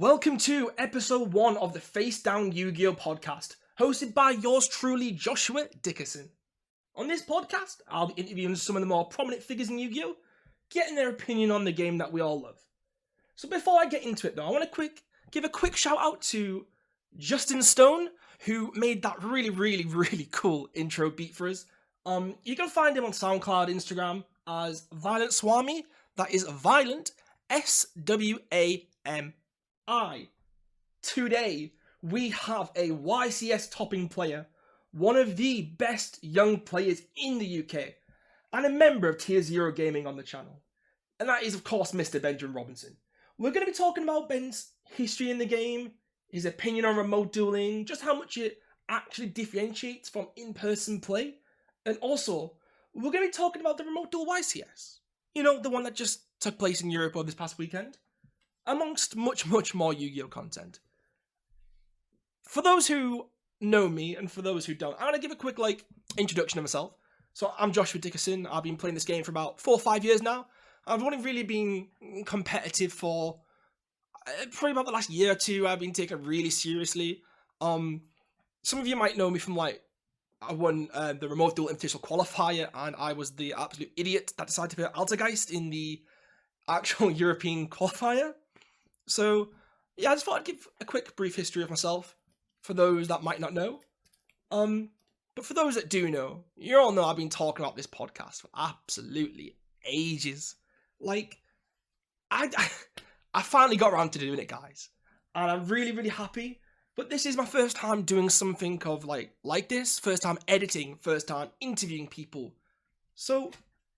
Welcome to episode 1 of the Facedown YGO podcast, hosted by yours truly, Joshua Dickerson. On this podcast, I'll be interviewing some of the more prominent figures in Yu-Gi-Oh!, getting their opinion on the game that we all love. So before I get into it though, I want to give a quick shout out to Justin Stone, who made that really cool intro beat for us. You can find him on SoundCloud, Instagram as Violent Swami. That is Violent, S-W-A-M. Today, we have a YCS topping player, one of the best young players in the UK, and a member of Tier 0 Gaming on the channel. And that is, of course, Mr. Benjamin Robinson. We're going to be talking about Ben's history in the game, his opinion on remote dueling, just how much it actually differentiates from in-person play, and also, we're going to be talking about the remote duel YCS. You know, the one that just took place in Europe over this past weekend. Amongst much more Yu-Gi-Oh! Content. For those who know me, and for those who don't, I'm going to give a quick, introduction of myself. So, I'm Joshua Dickerson. I've been playing this game for about 4 or 5 years now. I've only really been competitive for probably about the last year or two. I've been taken really seriously. Some of you might know me from, I won the Remote Duel Invitational Qualifier, and I was the absolute idiot that decided to play Altergeist in the actual European Qualifier. So, yeah, I just thought I'd give a quick brief history of myself, for those that might not know. But for those that do know, you all know I've been talking about this podcast for absolutely ages. I finally got around to doing it, guys. And I'm really happy. But this is my first time doing something of, like this. First time editing, first time interviewing people. So,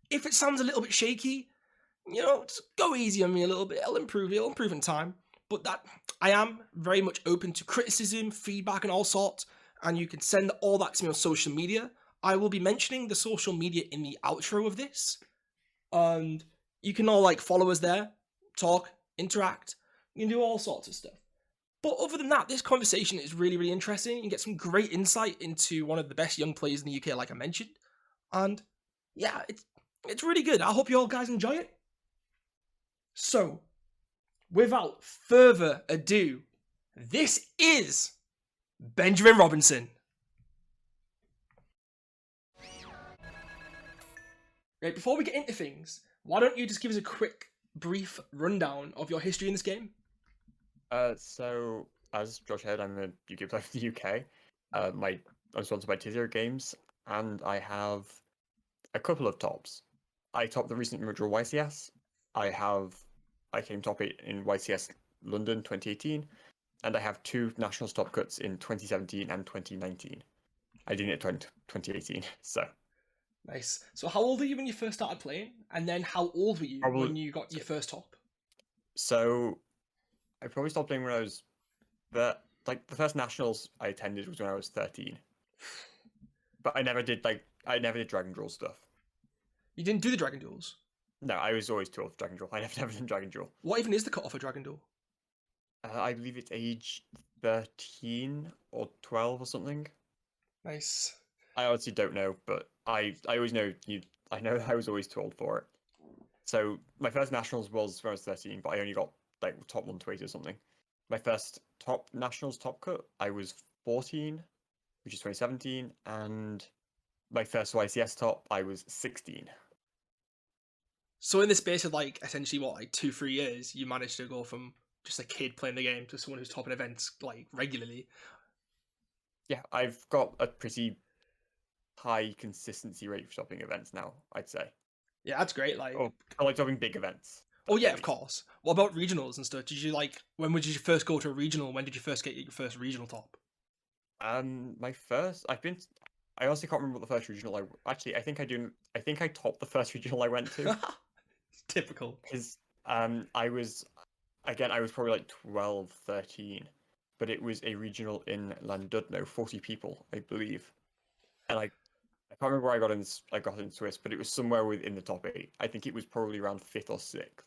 if it sounds a little bit shaky, just go easy on me a little bit. It'll improve in time. But that I am very much open to criticism, feedback, and all sorts. And you can send all that to me on social media. I will be mentioning the social media in the outro of this. And you can all follow us there, talk, interact. You can do all sorts of stuff. But other than that, this conversation is really interesting. You can get some great insight into one of the best young players in the UK, like I mentioned. And yeah, it's really good. I hope you all guys enjoy it. So, without further ado, this is Benjamin Robinson. Right, before we get into things, why don't you just give us a quick, brief rundown of your history in this game? So, as Josh said, I'm a Yu-Gi-Oh! Player from the UK. I'm sponsored by Tier 0 Games, and I have a couple of tops. I topped the recent Remote Duel YCS. I came top 8 in YCS London 2018, and I have 2 Nationals top cuts in 2017 and 2019. I didn't get 2018, so. Nice. So how old were you when you first started playing? And then how old were you when you got your first top? So, I probably stopped playing when I was, the first Nationals I attended was when I was 13. But I never did Dragon Duel stuff. You didn't do the Dragon Duels? No, I was always too old for Dragon Duel. I never done Dragon Duel. What even is the cutoff for Dragon Duel? I believe it's age 13 or 12 or something. Nice. I honestly don't know, but I always know I know I was always too old for it. So my first Nationals was when I was 13, but I only got top 120 or something. My first top Nationals top cut, I was 14, which is 2017, and my first YCS top, I was 16. So in the space of essentially 2-3 years, you managed to go from just a kid playing the game to someone who's topping events regularly. Yeah, I've got a pretty high consistency rate for topping events now, I'd say. Yeah, that's great. I like topping big events. Oh yeah, of course. What about regionals and stuff? Did you when did you first go to a regional? When did you first get your first regional top? I honestly can't remember what the first regional I think I do. I think I topped the first regional I went to. Typical. Because I was probably 12, 13, but it was a regional in Llandudno, 40 people, I believe. And I can't remember where I got in Swiss, but it was somewhere within the top 8. I think it was probably around 5th or 6th.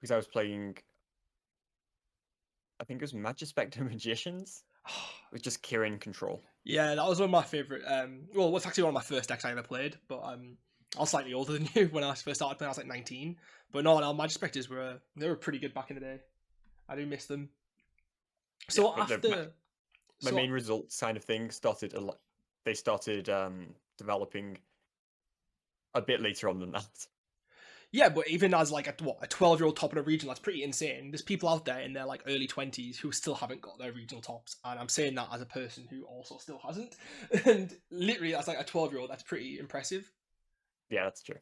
Because I was playing, I think it was Magispector Magicians. With just Kirin control. Yeah, that was one of my favourite. Well, it's actually one of my first decks I ever played, but I was slightly older than you when I first started playing. I was 19. But no, Magispectors they were pretty good back in the day. I do miss them. Yeah, So but after, my main results kind of thing started they started developing a bit later on than that. yeah, but even as like a 12-year-old top in a region, that's pretty insane. There's people out there in their like early 20s who still haven't got their regional tops, and I'm saying that as a person who also still hasn't. And literally, that's like a 12-year-old. That's pretty impressive. Yeah, that's true.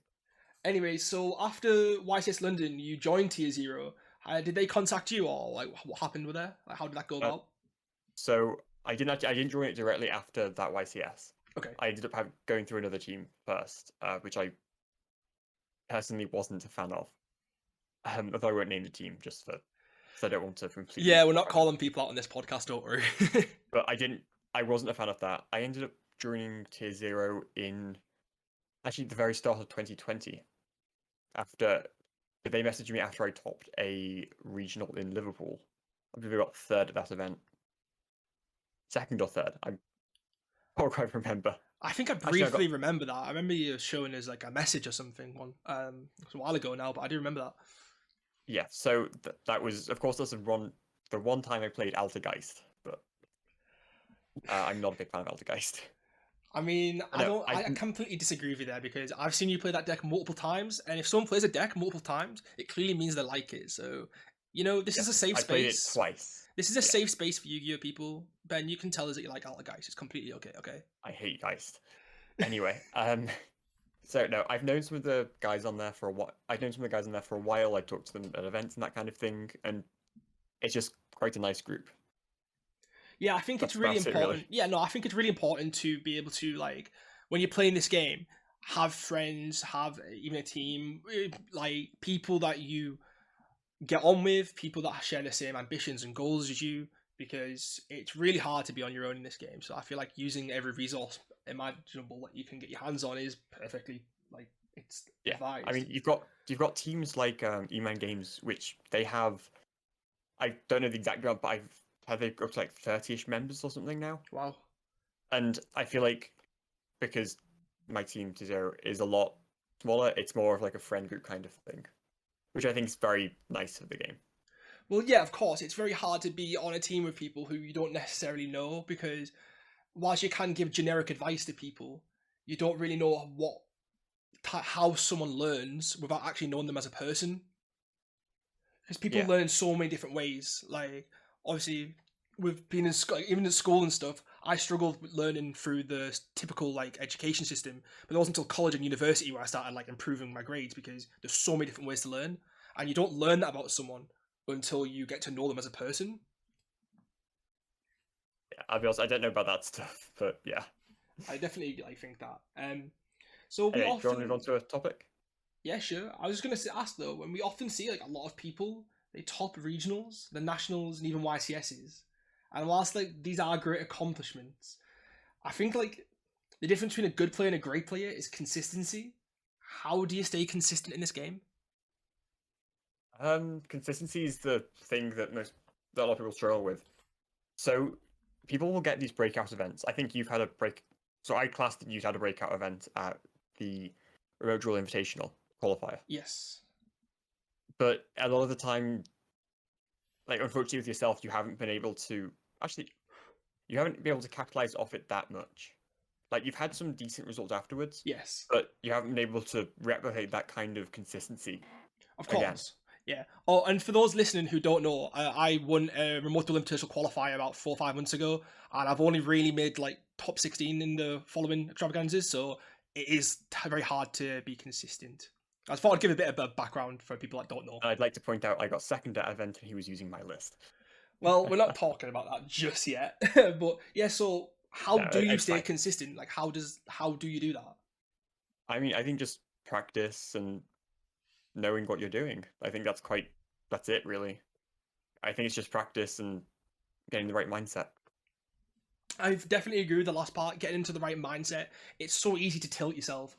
Anyway, so after YCS London, you joined Tier Zero. Did they contact you, or like what happened with there? Like, how did that go Uh, about? so I didn't join it directly after that YCS. Okay. I ended up going through another team first, which I personally wasn't a fan of. Although I won't name the team just for because I don't want to completely. Yeah, we're not calling people out on this podcast, don't worry. But I wasn't a fan of that. I ended up joining Tier Zero in actually the very start of 2020. After they messaged me after I topped a regional in Liverpool. I believe I got third at that event. Second or third. I can't quite remember. I think I Actually, I got briefly remember that. I remember you showing us like a message or something it was a while ago now, but I do remember that. yeah. So that was, of course, that's the one time I played Altergeist, but I'm not a big fan of Altergeist. I mean, No, I completely disagree with you there because I've seen you play that deck multiple times, and if someone plays a deck multiple times, it clearly means they like it. So, this is a safe I played it space. twice. This is a safe space for Yu-Gi-Oh people. Ben, you can tell us that you like Guys. It's completely okay. Okay. I hate Geist. Anyway, so no, I've known some of the guys on there for a while. I've known some of the guys on there for a while. I talked to them at events and that kind of thing, and it's just quite a nice group. Yeah, I think it's really That's it, important. really. Yeah, no, I think it's really important to be able to like when you're playing this game, have friends, have even a team, like people that you get on with, people that share the same ambitions and goals as you, because it's really hard to be on your own in this game. So I feel like using every resource imaginable that you can get your hands on is perfectly like it's Yeah, advised. I mean you've got teams like E-Man Games, which they have. I don't know the exact number, but they've got like 30-ish members or something now. Wow. And I feel like because my team to zero is a lot smaller, it's more of like a friend group kind of thing, which I think is very nice for the game. Well, yeah, of course, it's very hard to be on a team with people who you don't necessarily know because whilst you can give generic advice to people, you don't really know how someone learns without actually knowing them as a person. Because people Yeah. learn in so many different ways. Like obviously, with being in school, even in school and stuff, I struggled with learning through the typical like education system. But it wasn't until college and university where I started like improving my grades because there's so many different ways to learn, and you don't learn that about someone until you get to know them as a person. Yeah, I'll be honest, I don't know about that stuff, but yeah. I definitely like think that. So we Anyway, do you want to often, move on to a topic? yeah, sure. I was just gonna ask though, when we often see like a lot of people, they top regionals, the nationals, and even YCSs, and whilst like these are great accomplishments, I think like the difference between a good player and a great player is consistency. How do you stay consistent in this game? Consistency is the thing that a lot of people struggle with. So people will get these breakout events. I think you've had a break. So I classed that you've had a breakout event at the Remote Duel Invitational qualifier. Yes. But a lot of the time, like unfortunately with yourself, you haven't been able to actually you haven't been able to capitalize off it that much. Like you've had some decent results afterwards, Yes. but you haven't been able to replicate that kind of consistency. Of Again. course. Yeah. Oh, and for those listening who don't know, I won a remote duel invitational qualifier about 4 or 5 months ago, and I've only really made like top 16 in the following extravaganzas, so it is very hard to be consistent. I thought I'd give a bit of a background for people that don't know. And I'd like to point out I got second at event and he was using my list. Well, we're not talking about that just yet, but yeah. So how No, do you it's stay fine. consistent? Like how do you do that? I mean, I think just practice and knowing what you're doing. I think that's it really. I think it's just practice and getting the right mindset. I've definitely agree with the last part. Getting into the right mindset. It's so easy to tilt yourself.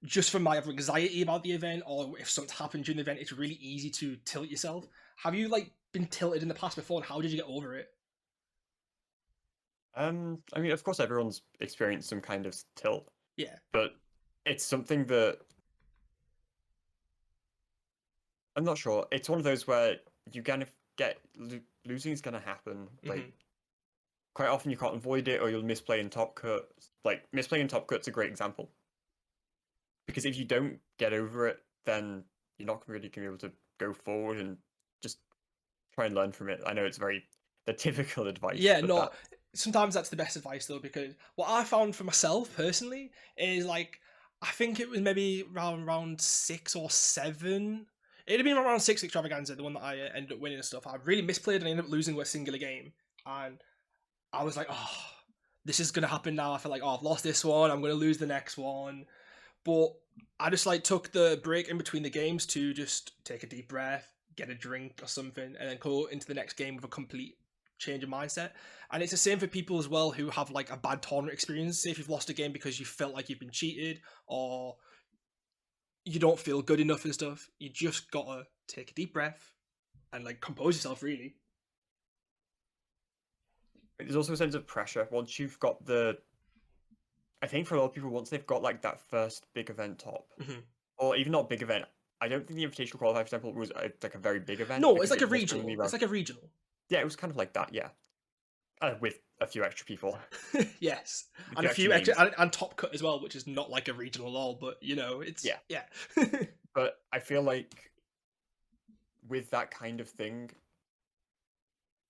Just from my anxiety about the event, or if something's happened during the event, it's really easy to tilt yourself. Have you like been tilted in the past before, and how did you get over it? I mean, of course, everyone's experienced some kind of tilt, Yeah, but it's something that I'm not sure. It's one of those where you kind of get losing is gonna happen. Like Mhm. quite often you can't avoid it, or you'll misplay in top cuts. Like misplaying in top cuts a great example, because if you don't get over it, then you're not really gonna be able to go forward and just try and learn from it. I know it's very the typical advice, Yeah, but no. that Sometimes that's the best advice though, because what I found for myself personally is like I think it was maybe around 6 or 7. It'd have been around six extravaganza, the one that I ended up winning and stuff. I really misplayed and I ended up losing a singular game, and I was like, oh, this is gonna happen now. I feel like, oh, I've lost this one. I'm gonna lose the next one. But I just like took the break in between the games to just take a deep breath, get a drink or something, and then go into the next game with a complete change of mindset. And it's the same for people as well who have like a bad tournament experience. Say if you've lost a game because you felt like you've been cheated or you don't feel good enough and stuff, you just gotta take a deep breath and like compose yourself really. there's also a sense of pressure once you've got the. I think for a lot of people, once they've got like that first big event top, Mm-hmm. or even not big event, I don't think the Invitational Qualifier, for example, was like a very big event No, it's because like a it was only regional. It's around. like a regional. Yeah, it was kind of like that. Yeah, with a few extra people, Yes, a and few a extra few extra names. and top cut as well, which is not like a regional at all. But you know, it's Yeah, yeah. but I feel like with that kind of thing,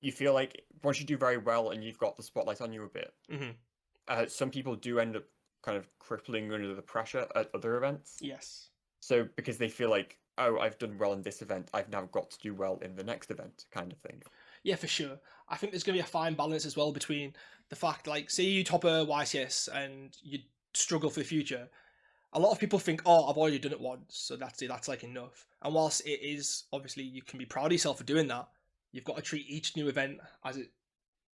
you feel like once you do very well and you've got the spotlight on you a bit, Hmm. some people do end up kind of crippling under the pressure at other events. Yes. So because they feel like, oh, I've done well in this event, I've now got to do well in the next event, kind of thing. Yeah, for sure. I think there's going to be a fine balance as well between the fact, like, say you top a YCS and you struggle for the future. A lot of people think, oh, I've already done it once, so that's it. That's like enough. And whilst it is obviously you can be proud of yourself for doing that, you've got to treat each new event as it.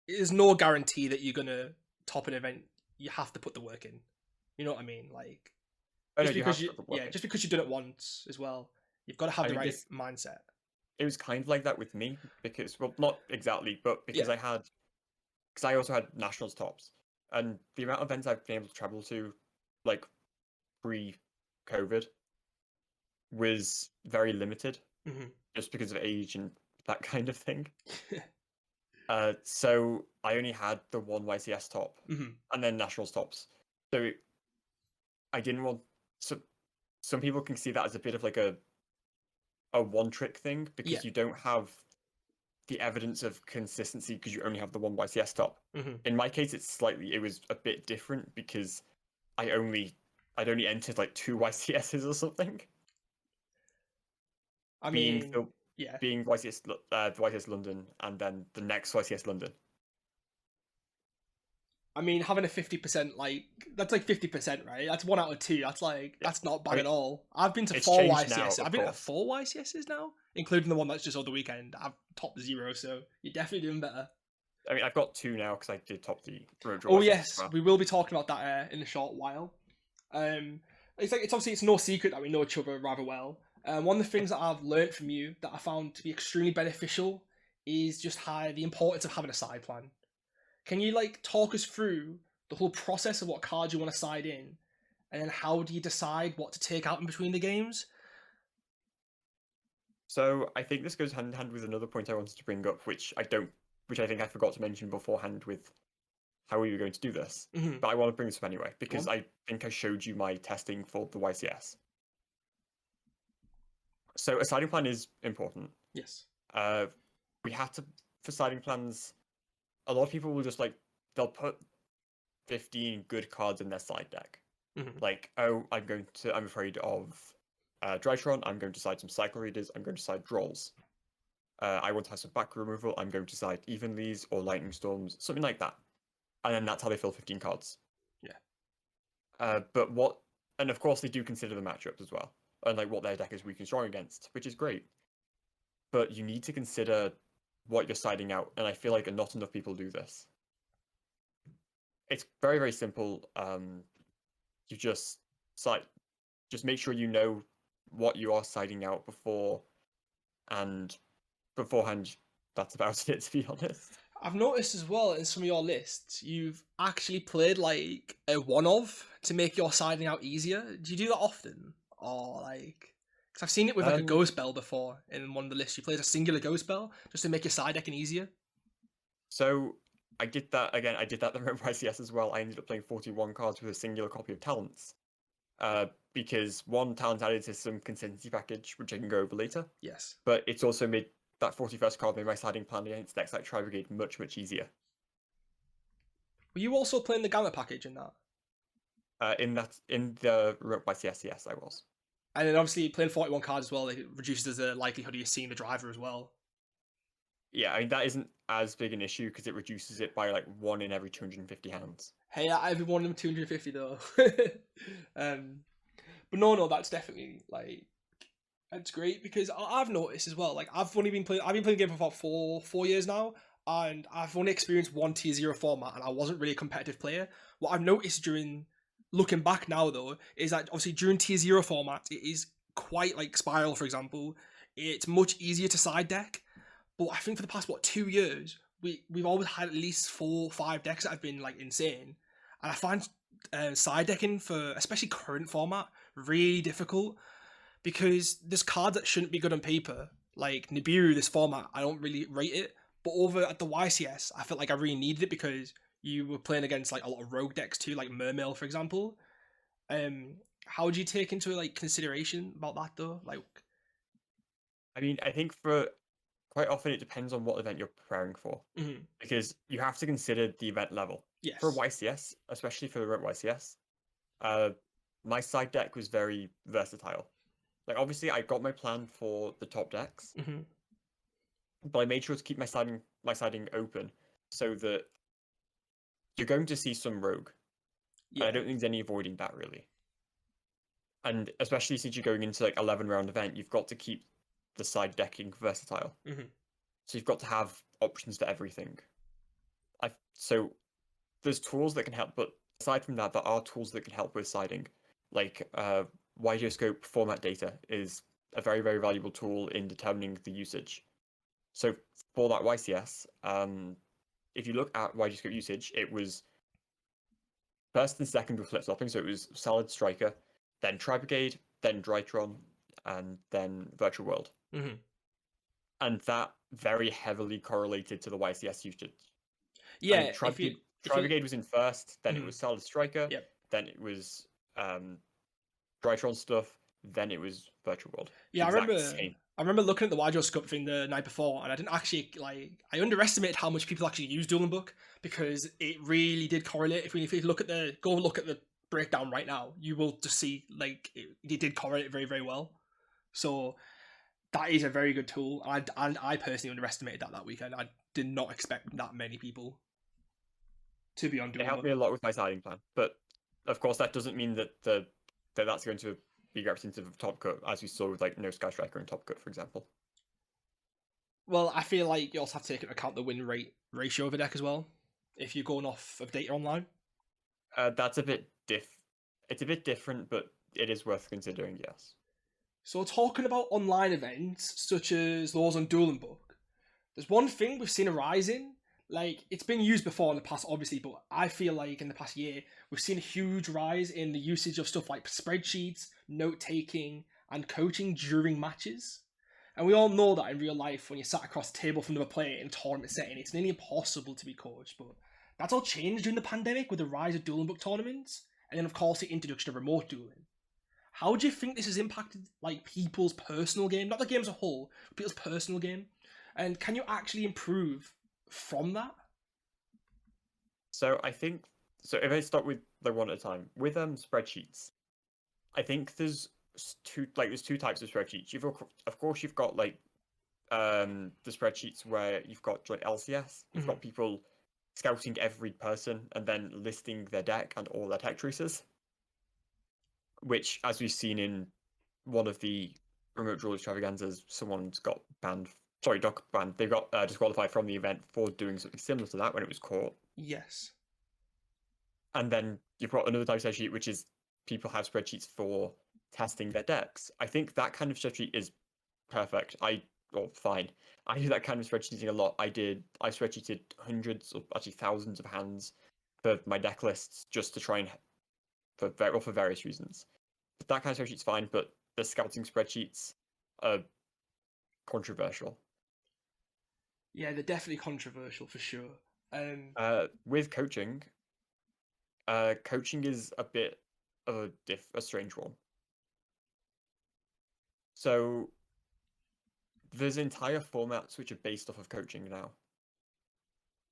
There's no guarantee that you're gonna top an event. You have to put the work in. You know what I mean? Like Oh no, just you have because to you put the work yeah, in. just because you've done it once as well, you've got to have I the mean, right this mindset. it was kind of like that with me because, well, not exactly, but Yeah. because I also had nationals tops, and the amount of events I've been able to travel to, like pre-COVID, was very limited, Hmm. just because of age and that kind of thing. So I only had the one YCS top, Hmm. and then nationals tops. So I didn't want. So some people can see that as a bit of like a one trick thing Yeah. because you don't have the evidence of consistency because you only have the one YCS top. Hmm. In my case, it was a bit different because I'd only entered like two YCSs or something. I Being mean, the yeah. being YCS the YCS London and then the next YCS London. I mean, having a 50% like that's like 50%, right? That's 1 out of 2. That's like Yeah, that's not I bad mean at all. I've been to it's four changed now, YCS. of I've been to course. 4 YCSs now, including the one that's just over the weekend. I've topped 0, so you're definitely doing better. I mean, I've got two now because I did top the road draw Oh YCS as yes, well. we will be talking about that in a short while. Um, it's like it's obviously it's no secret that we know each other rather well. One of the things that I've learned from you that I found to be extremely beneficial is just how the importance of having a side plan. Can you like talk us through the whole process of what cards you want to side in, and then how do you decide what to take out in between the games? So I think this goes hand in hand with another point I wanted to bring up, which I think I forgot to mention beforehand with how we were going to do this. Mm-hmm. But I want to bring this up anyway Go because on. I think I showed you my testing for the YCS. So a siding plan is important. Yes. Uh, we have to for siding plans. A lot of people will just like they'll put 15 good cards in their side deck. Mm-hmm. Like, oh, I'm afraid of Drytron. I'm going to side some Cycle Readers. I'm going to side Drolls. I want to have some back removal. I'm going to side Evenleys or Lightning Storms, something like that. And then that's how they fill 15 cards. Yeah. But what, and of course they do consider the matchups as well, and like what their deck is weak and strong against, which is great. But you need to consider what you're siding out, and I feel like not enough people do this. It's very, very simple. You just side, just make sure you know what you are siding out before, and beforehand, that's about it, to be honest. I've noticed as well in some of your lists, you've actually played like a one of to make your siding out easier. Do you do that often, or like Because I've seen it with like a go spell before in one of the lists. You play as a singular go spell just to make your side decking easier. So I did that again. I did that the YCS as well. I ended up playing 41 cards with a singular copy of Talents. Because one, Talents added to some consistency package, which I can go over later. Yes. But it's also made that 41st card made my siding plan against decks like Tri-Brigade much, much easier. Were you also playing the Gamma package in that? In the Remote YCS, yes, I was. And then obviously playing 41 cards as well, it reduces the likelihood of you seeing the driver as well. Yeah, I mean, that isn't as big an issue because it reduces it by like 1 in every 250 hands. Hey, I've been wanting them 250 though. But no, that's definitely like it's great because I've noticed as well. Like I've been playing the game for about four years now, and I've only experienced one tier 0 format, and I wasn't really a competitive player. What I've noticed during looking back now though is that obviously during tier 0 format it is quite like Spiral, for example. It's much easier to side deck, but I think for the past 2 years we've always had at least 4 or 5 decks that have been like insane, and I find side decking for especially current format really difficult because there's cards that shouldn't be good on paper. Like Nibiru, this format, I don't really rate it. But over at the YCS, I felt like I really needed it because you were playing against like a lot of rogue decks too, like Mermail, for example. How would you take into like consideration about that though? Like, I mean, I think for quite often it depends on what event you're preparing for, because you have to consider the event level. yes, For YCS, especially for the Remote YCS, my side deck was very versatile. Like obviously, I got my plan for the top decks, but I made sure to keep my siding open so that you're going to see some rogue. yeah, And I don't think there's any avoiding that really. And especially since you're going into like 11-round event, you've got to keep the side decking versatile. So you've got to have options for everything. So there's tools that can help, but aside from that, there are tools that can help with siding. Like YGO format data is a very, very valuable tool in determining the usage. So for that YCS, if you look at YGO usage, it was first and second with flip-flopping, so it was Solid Striker, then Tri-Brigade, then Drytron, and then Virtual World. And that very heavily correlated to the YCS usage. yeah. I mean, Tri-Brigade was in first, then it was Solid Striker, Yep. then it was Drytron stuff, then it was Virtual World. Yeah, I remember looking at the YGO scope thing the night before, and I didn't actually I underestimated how much people actually use Dueling Book because it really did correlate. If you look at the breakdown right now, you will just see like it did correlate very, very well. So that is a very good tool, and I personally underestimated that weekend. I did not expect that many people to be on Dueling Book. It helped me a lot with my siding plan, but of course that doesn't mean that that's going to be representative of Top Cut, as we saw with like No Sky Striker and Top Cut, for example. Well, I feel like you also have to take into account the win rate ratio of a deck as well, if you're going off of data online. That's a bit It's a bit different, but it is worth considering, yes. So talking about online events, such as those on Dueling Book, there's one thing we've seen a rise in. Like, it's been used before in the past, obviously, but I feel like in the past year, we've seen a huge rise in the usage of stuff like spreadsheets, note-taking, and coaching during matches. And we all know that in real life, when you're sat across the table from another player in a tournament setting, it's nearly impossible to be coached. But that's all changed during the pandemic with the rise of Dueling Book tournaments, and then, of course, the introduction of remote dueling. How do you think this has impacted like people's personal game, not the game as a whole, but people's personal game? And can you actually improve from that? So I think if I start with the one at a time with spreadsheets, I think there's two types of spreadsheets. Of course you've got like the spreadsheets where you've got like LCS, you've got people scouting every person and then listing their deck and all their tech choices, which, as we've seen in one of the remote duel extravaganzas, someone's got banned. Sorry, not banned. They got disqualified from the event for doing something similar to that when it was caught. Yes. And then you've got another type of spreadsheet, which is people have spreadsheets for testing their decks. I think that kind of spreadsheet is perfect. Fine. I do that kind of spreadsheeting a lot. I spreadsheeted hundreds or actually thousands of hands for my deck lists just to try and for various reasons. But that kind of spreadsheet's fine, but the scouting spreadsheets are controversial. Yeah, they're definitely controversial for sure. With coaching, coaching is a bit of a strange one. So there's entire formats which are based off of coaching now,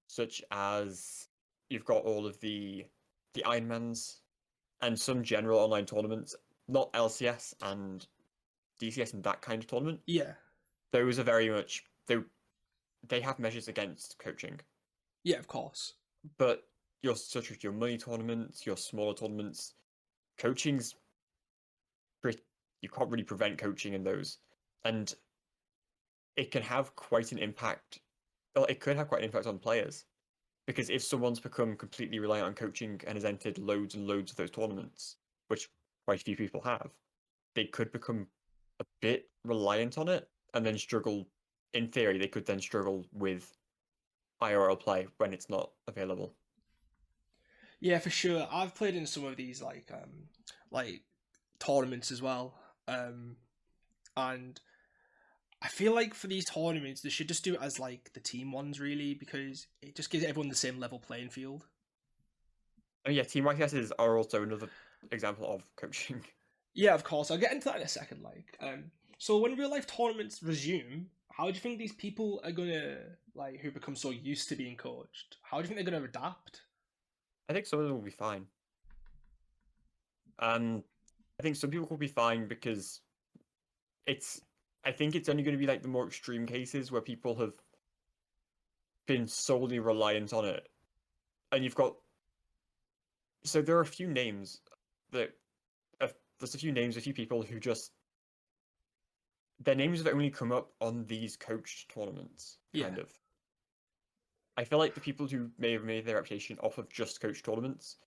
such as you've got all of the Ironmans and some general online tournaments, not LCS and DCS and that kind of tournament. Yeah, Those are very much they have measures against coaching, yeah, of course. but your such as your money tournaments, your smaller tournaments, coaching's you can't really prevent coaching in those, and it can have quite an impact. Well, it could have quite an impact on players, because if someone's become completely reliant on coaching and has entered loads and loads of those tournaments, which quite a few people have, they could become a bit reliant on it and then struggle. In theory, they could then struggle with IRL play when it's not available. Yeah, for sure. I've played in some of these like tournaments as well. And I feel like for these tournaments they should just do it as like the team ones really, because it just gives everyone the same level playing field. And yeah, team YCSs are also another example of coaching. Yeah, of course. I'll get into that in a second. So when real life tournaments resume, how do you think these people are gonna like who become so used to being coached? How do you think they're gonna adapt? I think some of them will be fine. I think some people will be fine because it's. I think it's only going to be like the more extreme cases where people have been solely reliant on it, and you've got. So there are a few names that there's a few names, a few people who just their names have only come up on these coached tournaments, kind Yeah. of. I feel like the people who may have made their reputation off of just coached tournaments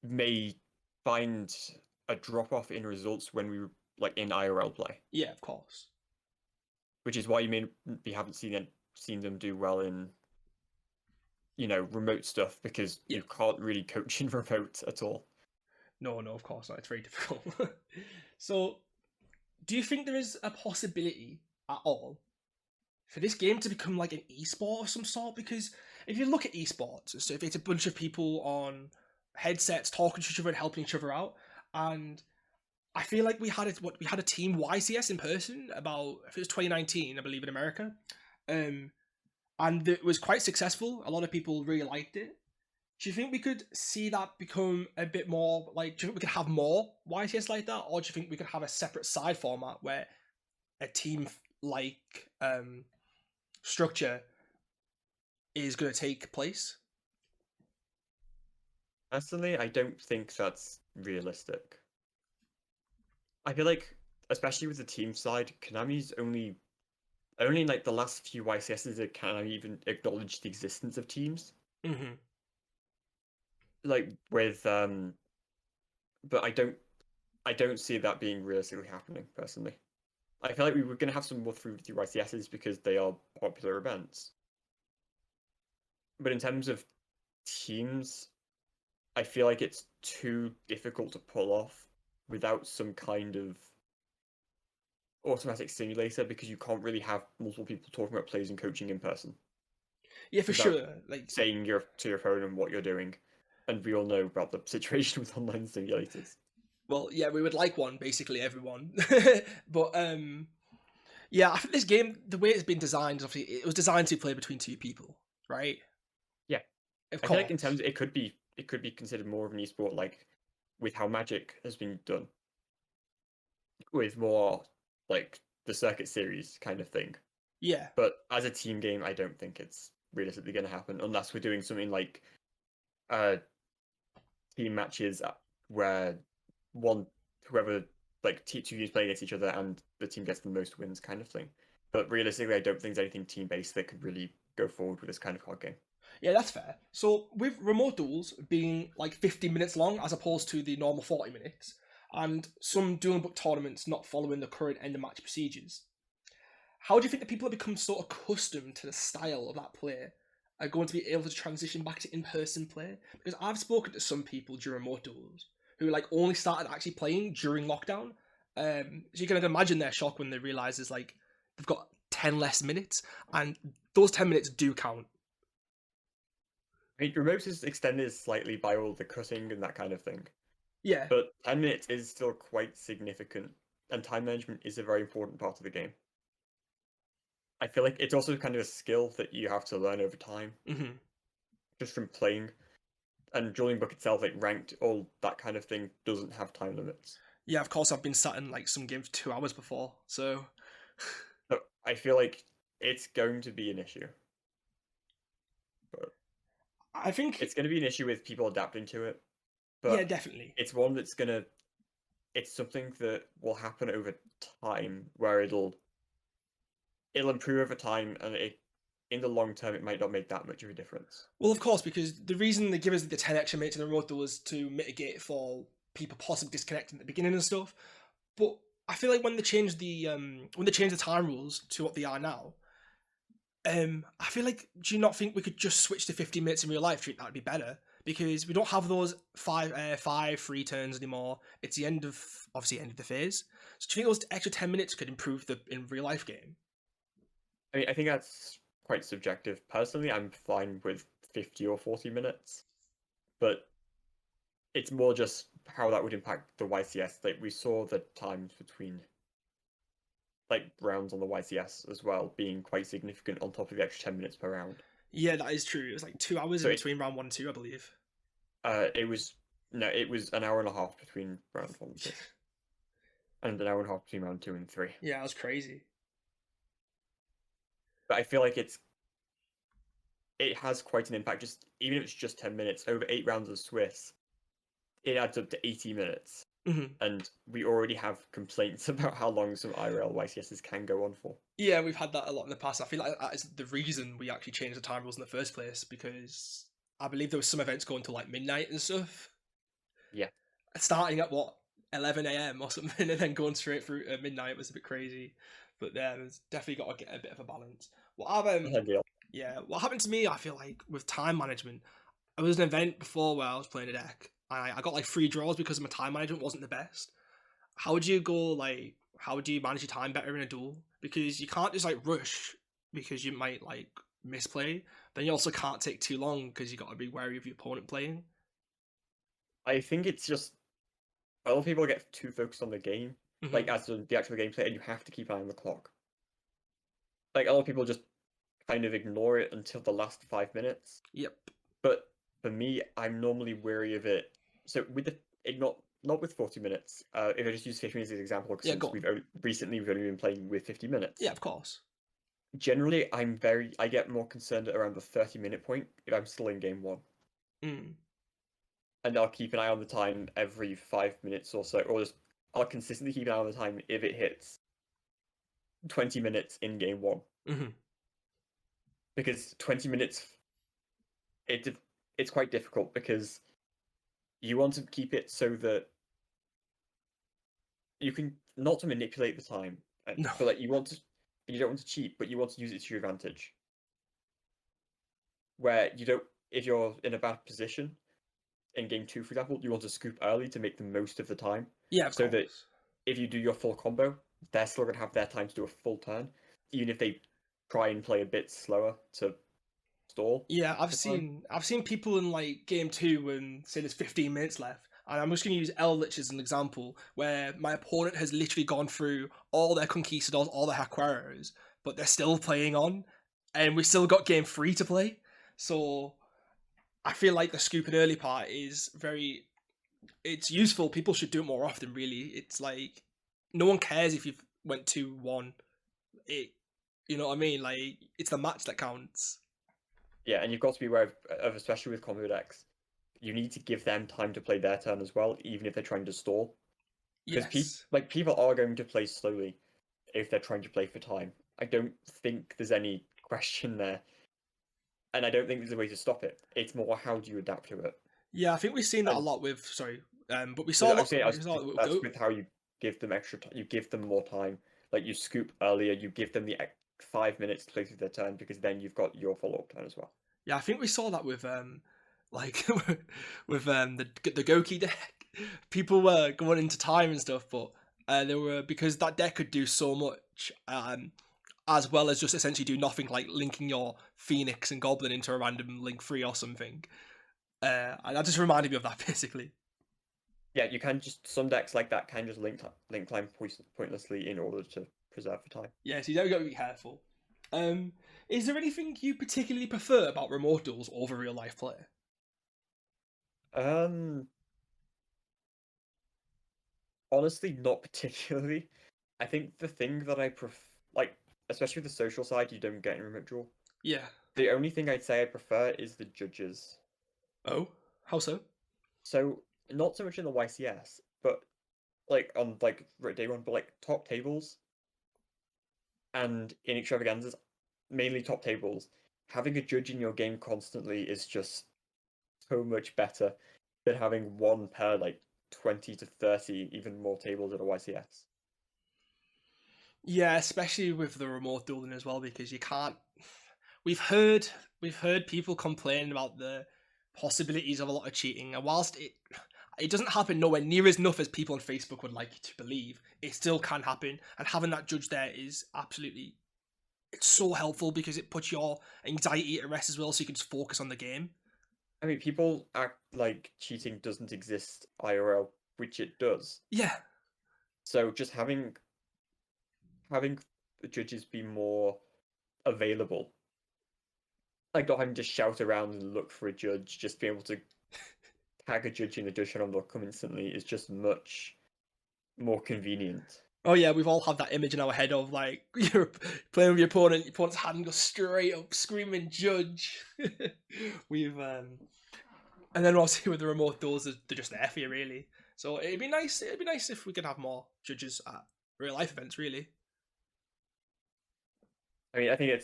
may find a drop off in results when we like in IRL play, Yeah, of course. which is why you may we haven't seen them do well in remote stuff because Yeah. you can't really coach in remote at all. No, no, of course not. It's very difficult. So, do you think there is a possibility at all for this game to become like an esport of some sort? Because if you look at esports, so if it's a bunch of people on headsets talking to each other and helping each other out, and I feel like we had a team YCS in person about if it was 2019, I believe in America, um, and it was quite successful. A lot of people really liked it. Do you think we could see that become a bit more like? Do you think we could have more YCS like that, or do you think we could have a separate side format where a team like structure is going to take place? Personally, I don't think that's realistic. I feel like, especially with the team side, Konami's only in like the last few YCSs that Konami even acknowledged the existence of teams. Mm-hmm. Like with but I don't see that being realistically happening personally. I feel like we were going to have some more through YCSs because they are popular events. But in terms of teams, I feel like it's too difficult to pull off without some kind of automatic simulator because you can't really have multiple people talking about plays and coaching in person Yeah, for without sure. Like, saying to your opponent what you're doing. And we all know about the situation with online simulators. well, yeah, we would like one, basically everyone. But yeah, I think this game, the way it's been designed, obviously, it was designed to play between two people, right? Yeah, Of I feel like in course. terms it could be considered more of an esport, like with how Magic has been done, with more like the circuit series kind of thing. Yeah, But as a team game, I don't think it's realistically going to happen unless we're doing something like uh team matches where one whoever like two teams play against each other and the team gets the most wins kind of thing. But realistically, I don't think there's anything team based that could really go forward with this kind of card game. yeah, that's fair. So with remote duels being like 50 minutes long as opposed to the normal 40 minutes, and some dueling book tournaments not following the current end of match procedures, how do you think the people that become so accustomed to the style of that play are going to be able to transition back to in-person play? Because I've spoken to some people during remote duels who like only started actually playing during lockdown, So you can imagine their shock when they realise it's like they've got 10 less minutes, and those 10 minutes do count. I mean, remote is extended slightly by all the cutting and that kind of thing, Yeah. but 10 minutes is still quite significant, and time management is a very important part of the game. I feel like it's also kind of a skill that you have to learn over time, Hmm. just from playing. And Dueling Book itself, like ranked, all that kind of thing, doesn't have time limits. Yeah, of course, I've been sat in like some games for 2 hours before, so So I feel like it's going to be an issue. But I think, it's going to be an issue with people adapting to it. yeah, But definitely. it's one that's going to. It's something that will happen over time, where it'll improve over time, and in the long term, it might not make that much of a difference. Well, of course, because the reason they give us the 10 extra minutes in the road was to mitigate for people possibly disconnecting at the beginning and stuff. But I feel like when they change the time rules to what they are now, I feel like, do you not think we could just switch to 15 minutes in real life? Do you think that'd be better? Because we don't have those five free turns anymore. It's the end of obviously end of the phase. So do you think those extra 10 minutes could improve the in real life game? I mean, I think that's quite subjective. Personally, I'm fine with 50 or 40 minutes, but it's more just how that would impact the YCS. Like we saw the times between like rounds on the YCS as well being quite significant on top of the extra 10 minutes per round. Yeah, that is true. It was like 2 hours So in between round 1 and 2, I believe. it was no, it was an hour and a half between round 1 and 2, and an hour and a half between round 2 and 3. Yeah, that was crazy. But I feel like it has quite an impact. Just even if it's just 10 minutes over 8 rounds of Swiss, it adds up to 80 minutes. Hmm. And we already have complaints about how long some IRL YCSs can go on for. Yeah, we've had that a lot in the past. I feel like that is the reason we actually changed the time rules in the first place, because I believe there was some events going to like midnight and stuff. Yeah. Starting at what, 11 a.m. or something, and then going straight through at midnight was a bit crazy. But yeah, there's definitely got to get a bit of a balance. Ideal. Yeah, what happened to me, I feel like with time management, there was an event before where I was playing a deck. I got like 3 draws because my time management wasn't the best. How would you go like? How would you manage your time better in a duel? Because you can't just like rush because you might like misplay. Then you also can't take too long because you got to be wary of your opponent playing. I think it's just a lot of people get too focused on the game, like Hmm. as the actual gameplay, and you have to keep an eye on the clock. Like a lot of people just kind of ignore it until the last 5 minutes. Yep. But for me, I'm normally wary of it. So with not with 40 minutes. If I just use 50 minutes as an example, Yeah, since go on. we've only been playing with 50 minutes. Yeah, of course. Generally, I get more concerned around the 30-minute point if I'm still in game one, Mm. and I'll keep an eye on the time every 5 minutes or so, or just I'll consistently keep an eye on the time if it hits 20 minutes in game one, Hmm. because 20 minutes it's quite difficult because you want to keep it so that you can not to manipulate the time, No. but like you don't want to cheat, but you want to use it to your advantage. Where you don't, if you're in a bad position in game two, for example, you want to scoop early to make the most of the time, Yeah, of so that course. if you do your full combo, they're still gonna have their time to do a full turn, even if they try and play a bit slower to stall Yeah, I've the time. seen people in like game two when say there's 15 minutes left, and I'm just gonna use Eldritch as an example where my opponent has literally gone through all their conquistadors, all their Haqueros, but they're still playing on, and we still got game three to play. So I feel like the scooping early part is it's useful. People should do it more often. Really, it's like no one cares if you've went 2-1. It, you know what I mean? Like it's the match that counts. Yeah, and you've got to be aware of especially with combo decks, you need to give them time to play their turn as well, even if they're trying to stall. Because Yes. people are going to play slowly if they're trying to play for time. I don't think there's any question there, and I don't think there's a way to stop it. It's more how do you adapt to it. Yeah, I think we've seen that a And lot with sorry, but we I saw a was lot. saying, We saw it with that's Go. with how you give them extra time. You give them more time. Like you scoop earlier, you give them the 5 minutes to play through their turn because then you've got your follow-up turn as well. Yeah, I think we saw that with like with the Goki deck. People were going into time and stuff, but There were because that deck could do so much, as well as just essentially do nothing, like linking your Phoenix and Goblin into a random link 3 or something. And that just reminded me of that basically. Yeah, you can just some decks like that can just link climb pointlessly in order to preserve the time. Yeah, so you got to be careful. Is there anything you particularly prefer about remote duels over real life play? Um, Honestly, not particularly. I think the thing that I like, especially the social side, you don't get in remote duel. Yeah. The only thing I'd say I prefer is the judges. Oh, how so? So not so much in the YCS, but like on like day one, but like top tables and in extravaganzas, mainly top tables. Having a judge in your game constantly is just so much better than having one per like 20 to 30, even more tables at a YCS. Yeah, especially with the remote dueling as well, because you can't. We've heard we've heard people complain about the possibilities of a lot of cheating, and whilst it doesn't happen nowhere near as enough as people on Facebook would like you to believe, it still can happen. And having that judge there is absolutely it's so helpful because it puts your anxiety at rest as well, so you can just focus on the game. I mean, people act like cheating doesn't exist IRL, which it does. Yeah, So just having the judges be more available, like not having to shout around and look for a judge, just being able to tag a judge in the judge channel and come instantly is just much more convenient. oh yeah, we've all had that image in our head of like you're playing with your opponent's hand goes straight up, screaming "Judge." we've and then obviously with the remote doors, they're just there for you, really. So it'd be nice. It'd be nice if we could have more judges at real life events, really. I mean, I think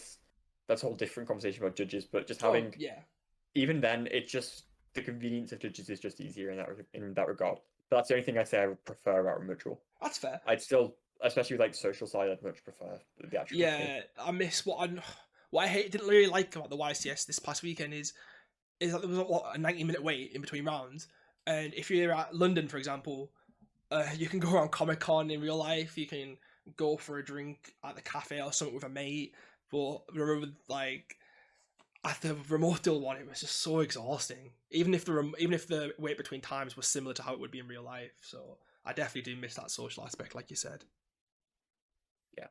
that's a whole different conversation about judges, but just Oh having yeah, even then, it's just the convenience of judges is just easier in that regard. But that's the only thing I say I would prefer about remote duel. that's fair. I'd still, especially with like social side, I'd much prefer the actual game. Yeah, I miss what I didn't really like about the YCS this past weekend is that there was a 90-minute wait in between rounds, and if you're at London, for example, you can go around Comic Con in real life. You can go for a drink at the cafe or something with a mate. But remember, like at the remote duel one, it was just so exhausting. Even if the wait between times was similar to how it would be in real life. So I definitely do miss that social aspect, like you said. Yeah.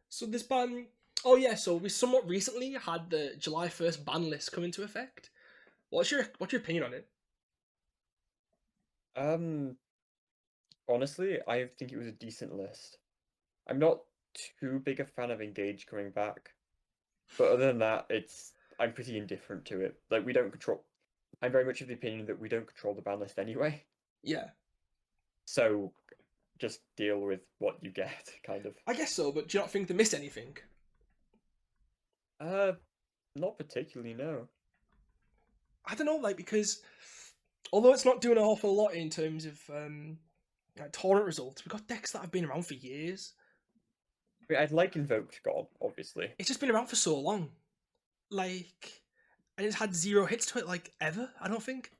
So this ban. Oh yeah, so we somewhat recently had the July 1st ban list come into effect. What's your opinion on it? Um, Honestly, I think it was a decent list. I'm not too big a fan of Engage coming back, but other than that, I'm pretty indifferent to it. Like we don't control. I'm very much of the opinion that we don't control the ban list anyway. Yeah, So just deal with what you get, kind of. I guess so. But do you not think they missed anything? Uh, Not particularly, no. I don't know, like because although it's not doing an awful lot in terms of like tournament results, we've got decks that have been around for years. I mean, I'd like Invoked God, obviously. It's just been around for so long, like, and it's had 0 hits to it like ever. I don't think.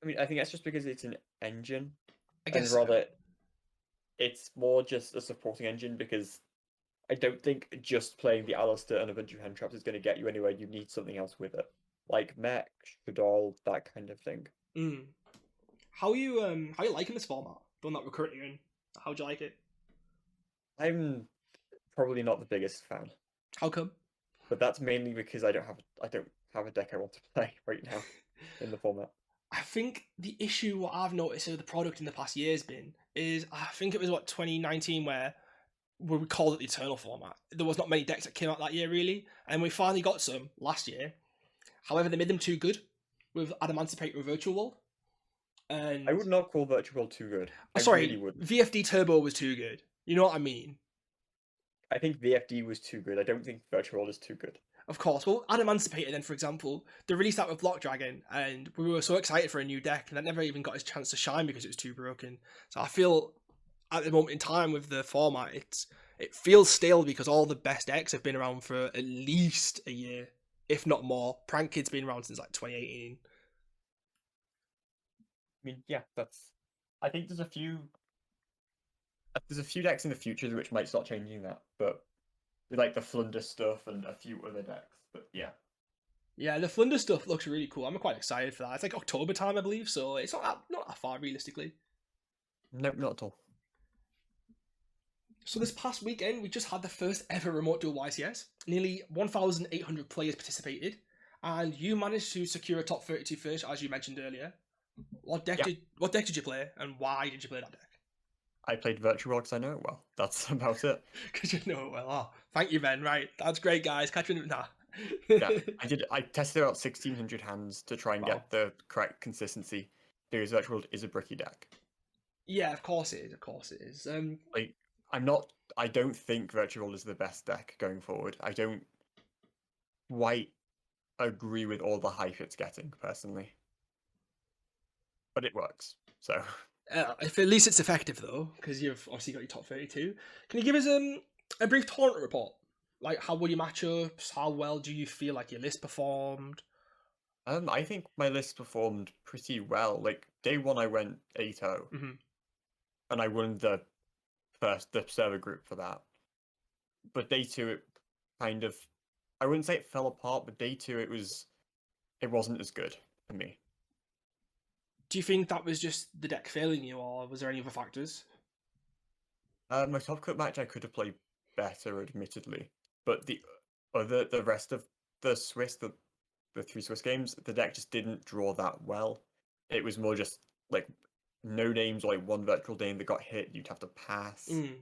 I mean, I think that's just because it's an engine, I and guess rather it's more just a supporting engine because I don't think just playing the Alistair and a bunch of hand traps is going to get you anywhere. You need something else with it, like Mech, Shadol, that kind of thing. Mm. How you liking this format? The one that we're currently in. How'd you like it? I'm probably not the biggest fan, How come? but that's mainly because I don't have a deck I want to play right now in the format. I think the issue what I've noticed with the product in the past year has been is I think it was 2019 where we called it the Eternal format. There was not many decks that came out that year really, and we finally got some last year. However, they made them too good with Adamantipator and Virtual Wall. And I would not call Virtual World too good. I sorry, really wouldn't. VFD Turbo was too good. You know what I mean? I think VFD was too good. I don't think Virtual World is too good. Of course. Well, Adamantipator then, for example, they released that with Block Dragon, and we were so excited for a new deck, and that never even got its chance to shine because it was too broken. So I feel at the moment in time with the format, it feels stale because all the best decks have been around for at least a year, if not more. Prank Kid's been around since like 2018. I mean, yeah, that's. I think there's a few There's a few decks in the future which might start changing that, but with like the Flunder stuff and a few other decks. But yeah, Yeah, the Flunder stuff looks really cool. I'm quite excited for that. It's like October time, I believe, so it's not that far realistically. nope, not at all. So this past weekend, we just had the first ever remote duel YCS. Nearly 1,800 players participated, and you managed to secure a top 32 finish, as you mentioned earlier. What deck did you play, and why did you play that deck? I played Virtual World because I know it well. That's about it. Because you know it well. Oh, thank you, Ben. Right, that's great, guys. Catching it now. Yeah, I tested about 1,600 hands to try and Wow. get the correct consistency because Virtual World is a bricky deck. Yeah, of course it is. Of course it is. Like, I don't think Virtual World is the best deck going forward. I don't quite agree with all the hype it's getting, personally. But it works, so. If at least it's effective though, because you've obviously got your top 32. Can you give us a brief tournament report? Like, how were your matchups? How well do you feel like your list performed? I think my list performed pretty well. Like, day one I went 8-0, Mm-hmm. and I won the server group for that. But day two, it kind of, I wouldn't say it fell apart, but day two it wasn't as good for me. Do you think that was just the deck failing you, or was there any other factors? My top cut match I could have played better, admittedly, but the rest of the the three Swiss games, the deck just didn't draw that well. It was more just like no names or like one virtual name that got hit, you'd have to pass. Mm.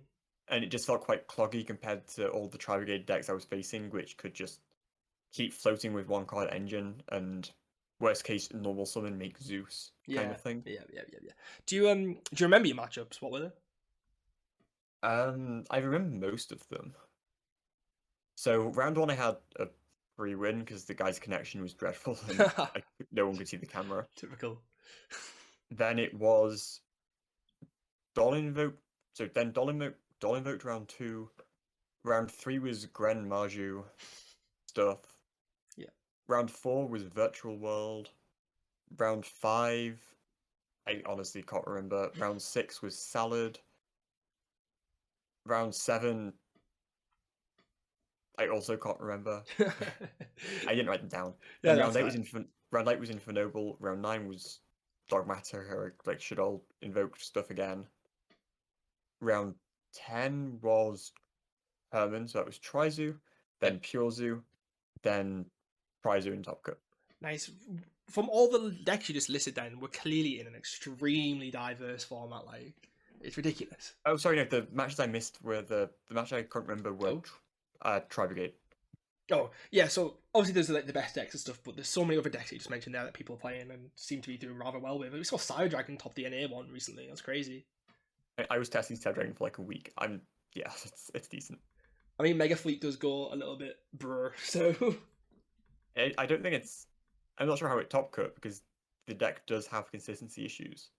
And it just felt quite cloggy compared to all the Tri-Brigade decks I was facing, which could just keep floating with one card engine and worst case normal summon make Zeus kind of thing. Yeah. Do you remember your matchups? What were they? I remember most of them. So round one I had a free win because the guy's connection was dreadful and no one could see the camera. Typical. Then it was Doll Invoke. So then Doll invoked round two. Round three was Gren Marju stuff. Yeah. Round four was Virtual World. Round five, I honestly can't remember. Round six was Salad. Round seven, I also can't remember. I didn't write them down. Yeah, And that's round eight was Infernoble. Round nine was Dogmatter, like should all invoke stuff again. Round 10 was Herman, so that was Trizu, then Pure Zoo, then Trizu and Top Cut. Nice. From all the decks you just listed, then we're clearly in an extremely diverse format. Like, it's ridiculous. Oh, sorry, no, the matches I missed were the match I can't remember were Tri-Brigade. Oh, yeah, so obviously there's like the best decks and stuff, but there's so many other decks you just mentioned there that people are playing and seem to be doing rather well with. We saw Sire Dragon top the NA one recently. That's crazy. I was testing Sire Dragon for like a week. Yeah, it's decent. I mean, Mega Fleet does go a little bit brr, so I don't think I'm not sure how it top cut because the deck does have consistency issues,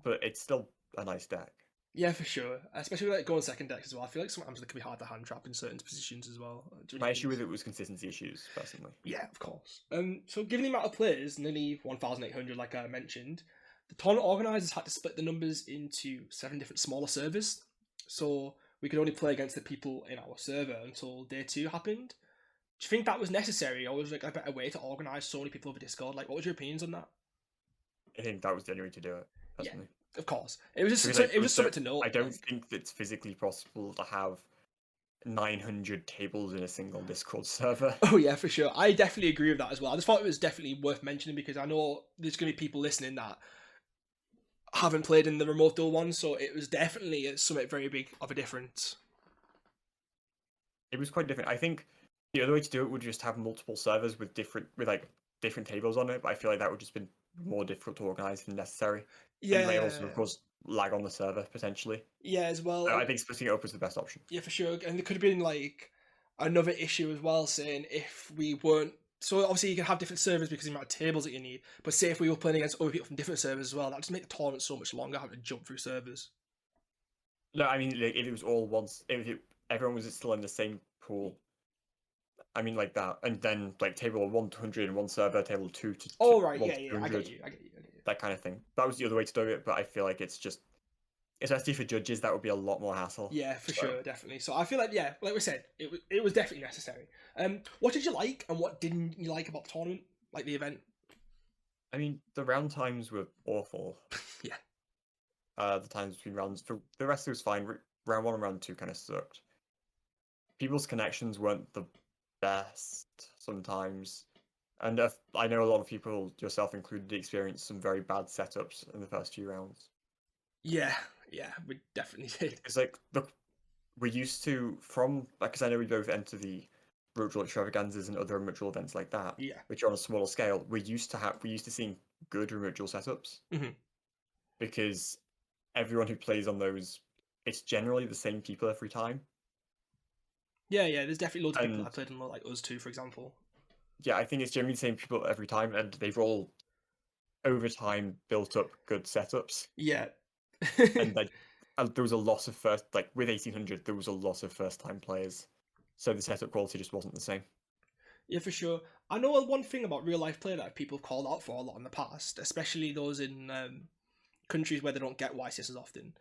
but it's still a nice deck. yeah, for sure. Especially with like going second decks as well. I feel like sometimes it can be hard to hand trap in certain positions as well. My issue with it was consistency issues, personally. Yeah, of course. So given the amount of players, nearly 1,800, like I mentioned, the tournament organisers had to split the numbers into 7 different smaller servers. So we could only play against the people in our server until day 2 happened. Do you think that was necessary, or was there like a better way to organise so many people over Discord? Like, what was your opinions on that? I think that was the only way to do it, personally. Yeah, of course. It was just something to know. I don't think it's physically possible to have 900 tables in a single Discord server. Oh yeah, for sure. I definitely agree with that as well. I just thought it was definitely worth mentioning because I know there's going to be people listening that haven't played in the remote duel one, so it was definitely something very big of a difference. It was quite different. I think the other way to do it would just have multiple servers with different tables on it, but I feel like that would just been more difficult to organise than necessary. Yeah. And you may also, of course, lag on the server potentially. Yeah, as well. I think splitting it up was the best option. Yeah, for sure. And there could have been like another issue as well, saying if we weren't. So obviously you can have different servers because of the amount of tables that you need. But say if we were playing against other people from different servers as well, that just make the tournament so much longer, having to jump through servers. No, I mean like, if it was all once, everyone was still in the same pool. I mean like that, and then like table 100 in one server, table 2 to oh right, 1 yeah, I get you. that kind of thing. That was the other way to do it, but I feel like it's just especially for judges, that would be a lot more hassle. Yeah, for So, sure, definitely. So I feel like, yeah, like we said, it was definitely necessary. What did you like and what didn't you like about the tournament, like the event? I mean, the round times were awful. Yeah. The times between rounds, for the rest, it was fine. Round 1 and round 2 kind of sucked. People's connections weren't the best sometimes. And I know a lot of people, yourself included, experienced some very bad setups in the first few rounds. Yeah, yeah, we definitely did. It's like, look, we're used to, because I know we both enter the virtual extravaganzas and other virtual events like that, Yeah. which are on a smaller scale. We're used to seeing good virtual setups Hmm. because everyone who plays on those, it's generally the same people every time. Yeah, yeah. There's definitely loads of people And that played in like us too, for example. yeah, I think it's generally the same people every time, and they've all over time built up good setups. Yeah. And like there was a lot of like with 1800, there was a lot of first time players, so the setup quality just wasn't the same. Yeah, for sure. I know one thing about real life play that people have called out for a lot in the past, especially those in countries where they don't get YCSs often.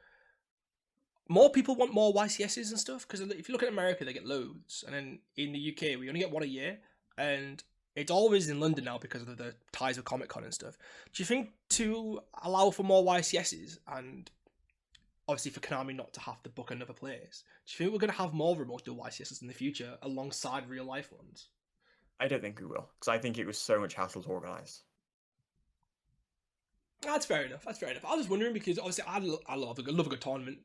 More people want more YCSs and stuff because if you look at America, they get loads, and then in the UK, we only get one a year, and it's always in London now because of the ties with Comic Con and stuff. Do you think to allow for more YCSs and obviously for Konami not to have to book another place, do you think we're going to have more remote dual YCSs in the future alongside real life ones? I don't think we will, because I think it was so much hassle to organize. That's fair enough. That's fair enough. I was wondering because obviously I love love a good tournament.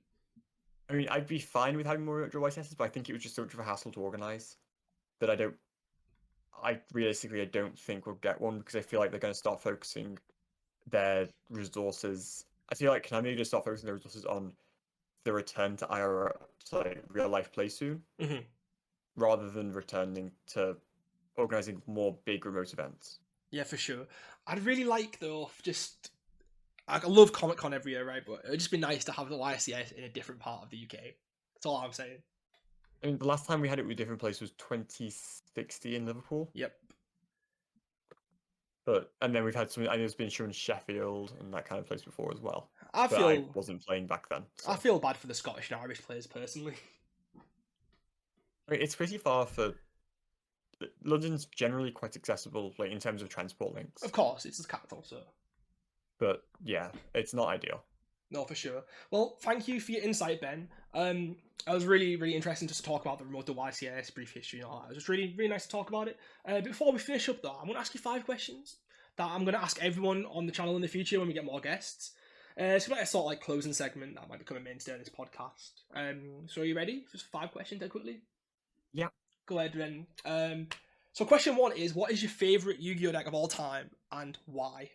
I mean, I'd be fine with having more virtual YCSs, but I think it was just so much of a hassle to organize that I realistically, I don't think we'll get one because I feel like they're going to start focusing their resources. I feel like Konami just start focusing their resources on the return to IRL, to like real life play soon, Mm-hmm. rather than returning to organizing more big remote events. Yeah, for sure. I'd really like though, just I love Comic Con every year, right? But it'd just be nice to have the YCS in a different part of the UK. That's all I'm saying. I mean, the last time we had it with a different place was 2016 in Liverpool, Yep. and then we've had some. I know it's been shown in Sheffield and that kind of place before as well. I But I feel wasn't playing back then. So. I feel bad for the Scottish and Irish players personally. I mean, it's pretty far for London's generally quite accessible, like in terms of transport links. Of course, it's the capital, so But yeah, it's not ideal. no, for sure. Well, thank you for your insight, Ben. It was really, really interesting just to talk about the remote to YCS, brief history, and all that. It was just really, really nice to talk about it. Before we finish up, though, I'm going to ask you 5 questions that I'm going to ask everyone on the channel in the future when we get more guests. It's like a sort of like closing segment that might become a mainstay on this podcast. So are you ready? Just 5 questions there quickly. Yeah. Go ahead, Ben. So question 1 is, what is your favourite Yu-Gi-Oh deck of all time and why?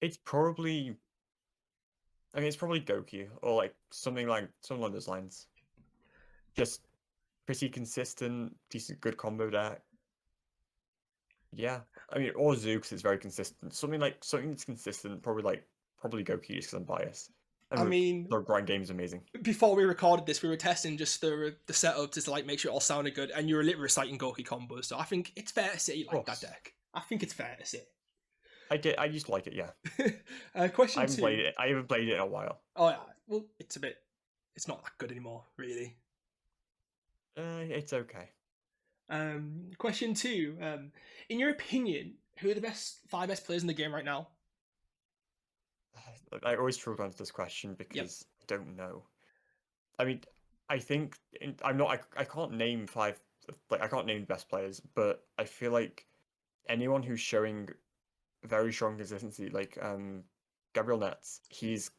It's probably. I mean, it's probably Goku or like something along those lines. Just pretty consistent, decent, good combo deck. Yeah, I mean, or Zooks is very consistent. Something that's consistent, probably Goku just because I'm biased. And I mean, the grind game is amazing. before we recorded this, we were testing just the setup to like make sure it all sounded good, and you were literally reciting Goki combos. So I think it's fair to say you like that deck. I think it's fair to say. I used to like it, yeah. Question 2. I haven't played it in a while. Oh yeah, well, it's not that good anymore, really. It's okay. Question 2. In your opinion, who are the 5 best players in the game right now? I always struggle to answer this question because I don't know. I mean, I think I'm not. I can't name 5. Like I can't name best players, but I feel like anyone who's showing very strong consistency, like Gabriel Nets, he's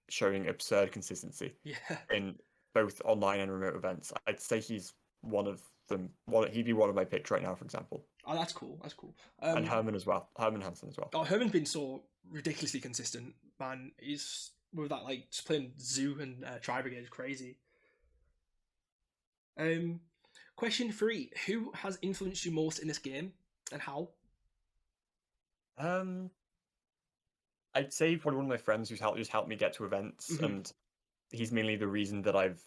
showing absurd consistency Yeah. in both online and remote events. I'd say he's one of them. He'd be one of my picks right now, for example. Oh, that's cool. That's cool. And Herman as well. Herman Hansen as well. Oh, Herman's been so ridiculously consistent, man. He's with that like just playing Zoo and Tri Brigade is crazy. Question 3: who has influenced you most in this game and how? I'd say probably one of my friends who's helped me get to events, and he's mainly the reason that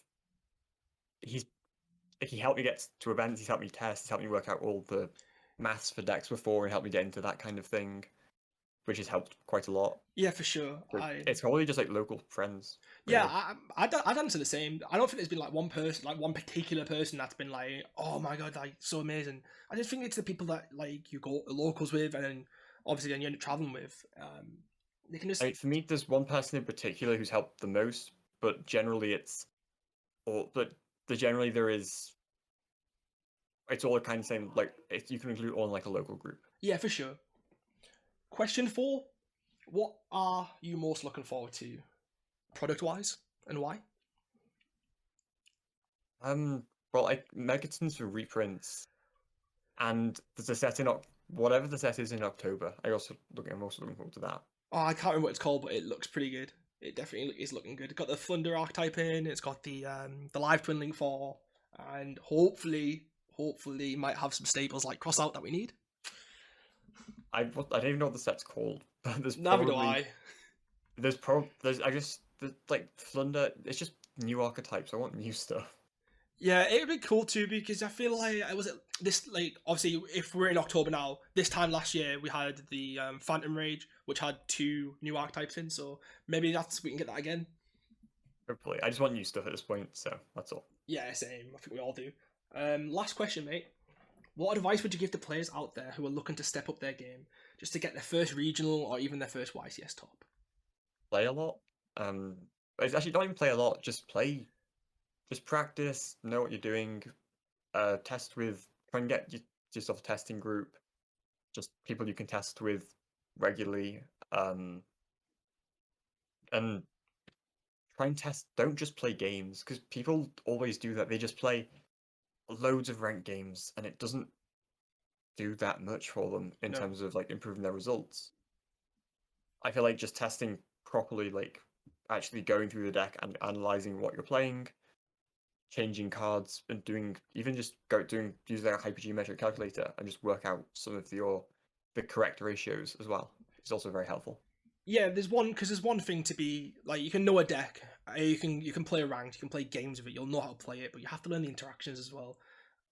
he helped me get to events. He's helped me test. He's helped me work out all the maths for decks before and helped me get into that kind of thing, which has helped quite a lot. Yeah, for sure. So it's probably just like local friends. Yeah, really. I'd answer the same. I don't think there's been like one person, like one particular person that's been like, oh my god, like so amazing. I just think it's the people that like you go locals with, and then obviously then you end up traveling with. They can just. I mean, for me, there's one person in particular who's helped the most, but generally generally there is. It's all kind of same. Like you can include all in like a local group. Yeah, for sure. Question 4: what are you most looking forward to, product-wise, and why? Well, like Megatons for reprints, and there's a set in whatever the set is in October. I'm also looking forward to that. Oh, I can't remember what it's called, but it looks pretty good. It definitely is looking good. It's got the Thunder archetype in. It's got the live twin link 4, and hopefully might have some staples like cross out that we need. I don't even know what the set's called, but there's Neither do probably I. there's like Thunder. It's just new archetypes. I want new stuff. Yeah, it would be cool too, because I feel like this, like, obviously if we're in October now, this time last year we had the Phantom Rage, which had 2 new archetypes in, so maybe we can get that again. Hopefully, I just want new stuff at this point, so that's all. Yeah, same. I think we all do. Last question, mate. What advice would you give to players out there who are looking to step up their game just to get their first regional or even their first YCS top? Play a lot. It's actually not even play a lot. Just play. Just practice. Know what you're doing. Test with. Try and get yourself a testing group. Just people you can test with regularly. And try and test. Don't just play games, because people always do that. They just play loads of ranked games, and it doesn't do that much for them in terms of like improving their results. I feel like just testing properly, like actually going through the deck and analyzing what you're playing, changing cards, and using their hypergeometric calculator and just work out some of the correct ratios as well. It's also very helpful. Yeah, there's one thing to be like, you can know a deck, you can play a ranked, you can play games with it, you'll know how to play it, but you have to learn the interactions as well.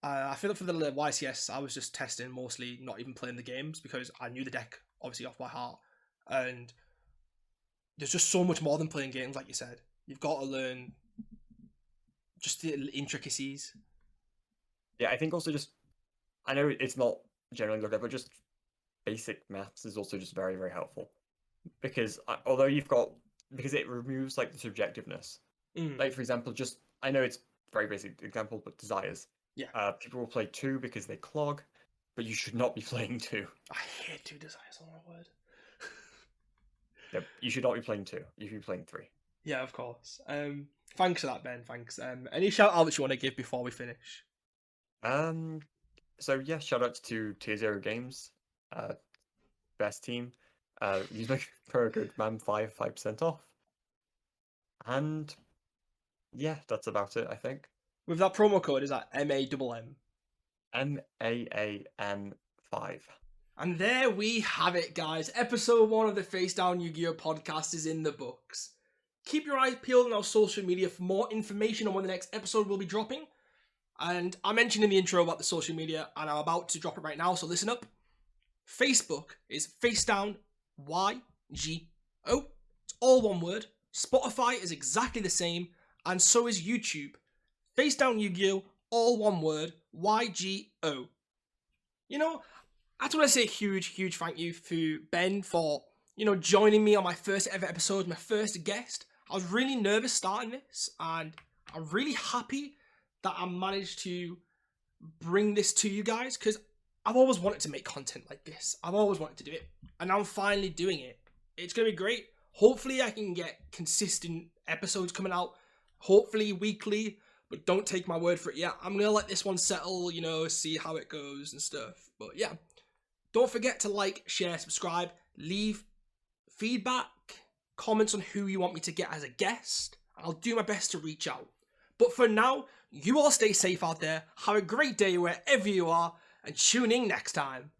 I feel like for the YCS, I was just testing mostly, not even playing the games, because I knew the deck obviously off by heart, and there's just so much more than playing games, like you said. You've got to learn just the intricacies. Yeah, I think also I know it's not generally looked at, but just basic maths is also just very, very helpful. Because because it removes like the subjectiveness. Like, for example, I know it's very basic example, but desires. Yeah. People will play 2 because they clog, but you should not be playing 2. I hate 2 desires, oh my word. Yep, you should not be playing 2. You should be playing 3. Yeah, of course. Thanks for that, Ben. Thanks. Any shout outs you want to give before we finish? So yeah, shout outs to Tier 0 Games, best team. Use my promo code MAM5 5% off. And yeah, that's about it, I think. With that promo code, is that MAMM? MAAN5. And there we have it, guys. Episode 1 of the Facedown YGO podcast is in the books. Keep your eyes peeled on our social media for more information on when the next episode will be dropping. And I mentioned in the intro about the social media, and I'm about to drop it right now, so listen up. Facebook is Facedown YGO. It's all one word. Spotify is exactly the same, and so is YouTube. Facedown YGO, all one word, YGO. You know, I just want to say a huge thank you to Ben for, joining me on my first ever episode, my first guest. I was really nervous starting this, and I'm really happy that I managed to bring this to you guys, because I've always wanted to make content like this. I've always wanted to do it, and I'm finally doing it. It's going to be great. Hopefully I can get consistent episodes coming out, hopefully weekly, but don't take my word for it yet. I'm going to let this one settle, see how it goes and stuff. But yeah, don't forget to like, share, subscribe, leave feedback, comments on who you want me to get as a guest. I'll do my best to reach out. But for now, you all stay safe out there, have a great day wherever you are, and tune in next time.